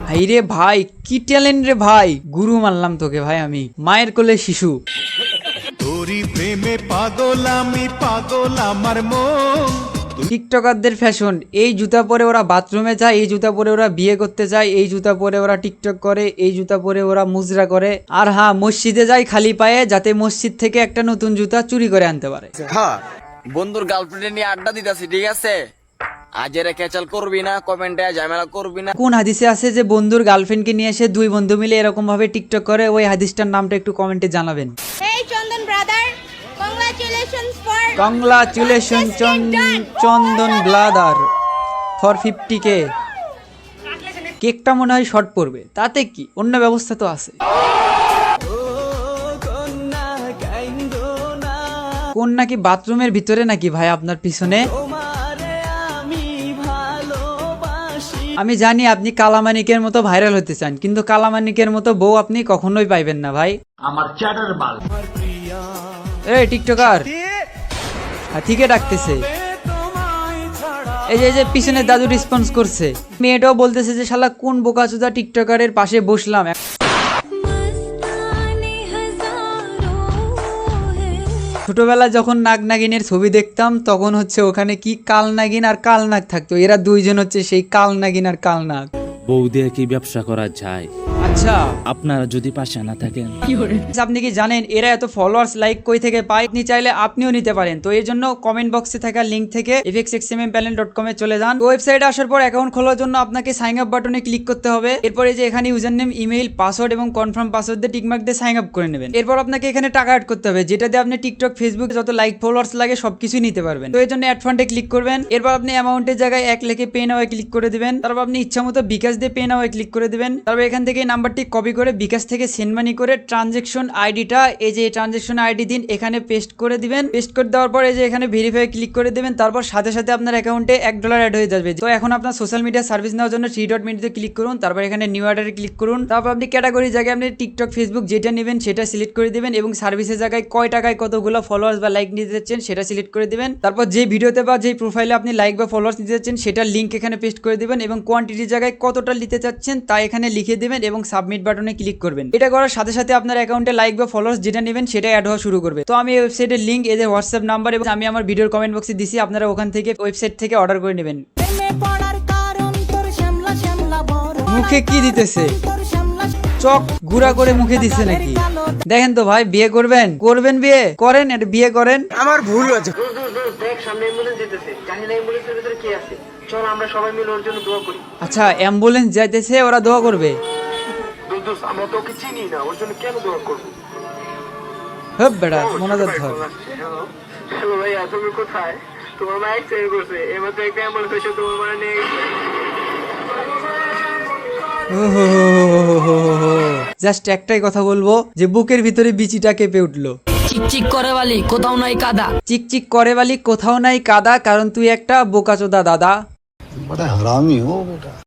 ভাই রে ভাই, কি ট্যালেন্ট রে ভাই, গুরু মানলাম তোকে ভাই আমি, মায়ের কোলে শিশু। তোরি প্রেমে পাগল আমি, পাগল আমার মন। টিকটকারদের ফ্যাশন, এই জুতা পরে ওরা বাথরুমে যায়, এই জুতা পরে ওরা বিয়ে করতে যায়, এই জুতা পরে ওরা টিকটক করে, এই জুতা পরে ওরা মুজরা করে। আর হ্যাঁ, মসজিদে যায় খালি পায়ে, যাতে মসজিদ থেকে একটা নতুন জুতা চুরি করে আনতে পারে। হ্যাঁ, বন্ধুর গার্লফ্রেন্ড নিয়ে আড্ডা দিতেছি, ঠিক আছে? আজেরে ক্যাচাল করবি না, কমেন্টে ঝামেলা করবি না। কোন হাদিসে আছে যে বন্ধুর গার্লফ্রেন্ডকে নিয়ে এসে দুই বন্ধু মিলে এরকম ভাবে টিকটক করে? ওই হাদিসটার নামটা একটু কমেন্টে জানাবেন। Congratulation Chandan brother for 50K। কেকটা মনে হয় শর্ট পড়বে, তাতে কি, অন্য ব্যবস্থা তো আছে। কোন নাকি বাথরুমের ভিতরে নাকি ভাই আপনার পিছনে? আমি জানি আপনি কালামানিকের মতো ভাইরাল হতে চান, কিন্তু কালামানিকের মতো বউ আপনি কখনোই পাইবেন না ভাই। আমার চ্যাটার বাল। এই টিকটকার ঠিকই ডাকতেছে, এই যে পিছনে দাদু রেসপন্স করছে। মেয়েটাও বলতেছে যে শালা কোন বোকাচোদা টিকটকারের পাশে বসলাম। ছোটবেলায় যখন নাগ নাগিনের ছবি দেখতাম তখন হচ্ছে ওখানে কি কাল নাগিন আর কাল নাগ থাকতো, এরা দুইজন হচ্ছে সেই কাল নাগিন আর কাল নাগ। বউ দিয়ে কি ব্যবসা করা যায়? আচ্ছা, আপনারা যদি পাশে না থাকেন। আপনি কি জানেন এরা এত ফলোয়ার্স লাইক কই থেকে পায়? আপনি চাইলে আপনিও নিতে পারেন। তো এর জন্য কমেন্ট বক্সে থাকা লিংক থেকে fxxmmpanel.com এ চলে যান। ওয়েবসাইটে আসার পর অ্যাকাউন্ট খোলার জন্য আপনাকে সাইন আপ বাটনে ক্লিক করতে হবে। এরপরে যে এখানে ইউজার নেম, ইমেইল, পাসওয়ার্ড এবং কনফার্ম পাসওয়ার্ড দিয়ে টিকমার্ক দিয়ে সাইন আপ করে নেবেন। এরপর আপনাকে এখানে টাকা অ্যাড করতে হবে, যেটা দিয়ে আপনি টিকটক, ফেসবুক যত লাইক ফলোয়ার্স লাগে সবকিছুই নিতে পারবেন। তো এর জন্য অ্যাড ফান্ডে ক্লিক করবেন। এরপর আপনি অ্যামাউন্টের জায়গায় 1 লিখে পে নাও ক্লিক করে দিবেন। তারপর আপনি ইচ্ছা মতো বিকাশ দিয়ে পে নাও ক্লিক করে দিবেন। তারপর এখান থেকে নাম্বারটি কপি করে বিকাশ থেকে সেন্ড মানি করে ট্রানজেকশন আইডিটা, এই যে ট্রানজেকশন আইডি দিন, এখানে পেস্ট করে দিবেন। পেস্ট করে দেওয়ার পর এই যে এখানে ভেরিফাই ক্লিক করে দিবেন। তারপর সাথে সাথে আপনার অ্যাকাউন্টে $1 অ্যাড হয়ে যাবে। তো এখন আপনার সোশ্যাল মিডিয়া সার্ভিস নেওয়ার জন্য 3.minute ক্লিক করুন। তারপর এখানে নিউ অর্ডারে ক্লিক করুন। তারপর আপনি ক্যাটাগরি জায়গায় আপনি টিকটক, ফেসবুক যেটা নেবেন সেটা সিলেক্ট করে দিবেন এবং সার্ভিসের জায়গায় কয় টাকায় কতগুলো ফলোয়ার্স বা লাইক নিতে যাচ্ছেন সেটা সিলেক্ট করে দিবেন। তারপর যে ভিডিওতে বা যে প্রোফাইলে আপনি লাইক বা ফলোয়ার্স নিতে যাচ্ছেন সেটার লিঙ্ক এখানে পেস্ট করে দিবেন এবং কোয়ান্টিটির জায়গায় কতটা নিতে চাচ্ছেন তা এখানে লিখে দিবেন এবং সাবমিট বাটনে ক্লিক করবেন। এটা করার সাথে সাথে আপনার অ্যাকাউন্টে লাইক বা ফলোয়ার্স যেটা নেবেন সেটা অ্যাড হওয়া শুরু করবে। তো আমি এই ওয়েবসাইটের লিংক, এই যে হোয়াটসঅ্যাপ নাম্বার এবং আমি আমার ভিডিওর কমেন্ট বক্সে দিছি, আপনারা ওখান থেকে ওয়েবসাইট থেকে অর্ডার করে নেবেন। মুখে কি দিতেছে? চক গুড়া করে মুখে দিচ্ছে নাকি? দেখেন তো ভাই, বিয়ে করবেন? করবেন, বিয়ে করেন, এটা বিয়ে করেন। আমার ভুল হয়েছে। দেখ সামনে অ্যাম্বুলেন্স যেতেছে, জানি না অ্যাম্বুলেন্সের ভিতরে কি আছে। চল আমরা সবাই মিলে ওর জন্য দোয়া করি। আচ্ছা, অ্যাম্বুলেন্স যাইতেছে, ওরা দোয়া করবে? দোস্ত আমরা তো ওকে চিনি না, ওর জন্য কেন দোয়া করব? হ্যাঁ বেটা, মনোযোগ ধর। হ্যালো ভাইয়া, তুমি কোথায়? তোমার মা অ্যাক্সিডেন্ট করছে, এবার তো একটা অ্যাম্বুলেন্স এসে তোমার মা নিয়ে গেছে। জাস্ট একটাই কথা বলবো যে বুকের ভিতরে বিচিটা কেঁপে উঠলো। চিকচিক করে বালি কোথাও নাই কাদা, চিকচিক করে বালি কোথাও নাই কাদা, কারণ তুই একটা বোকাচোদা দাদা। বড় হারামি হো বেটা।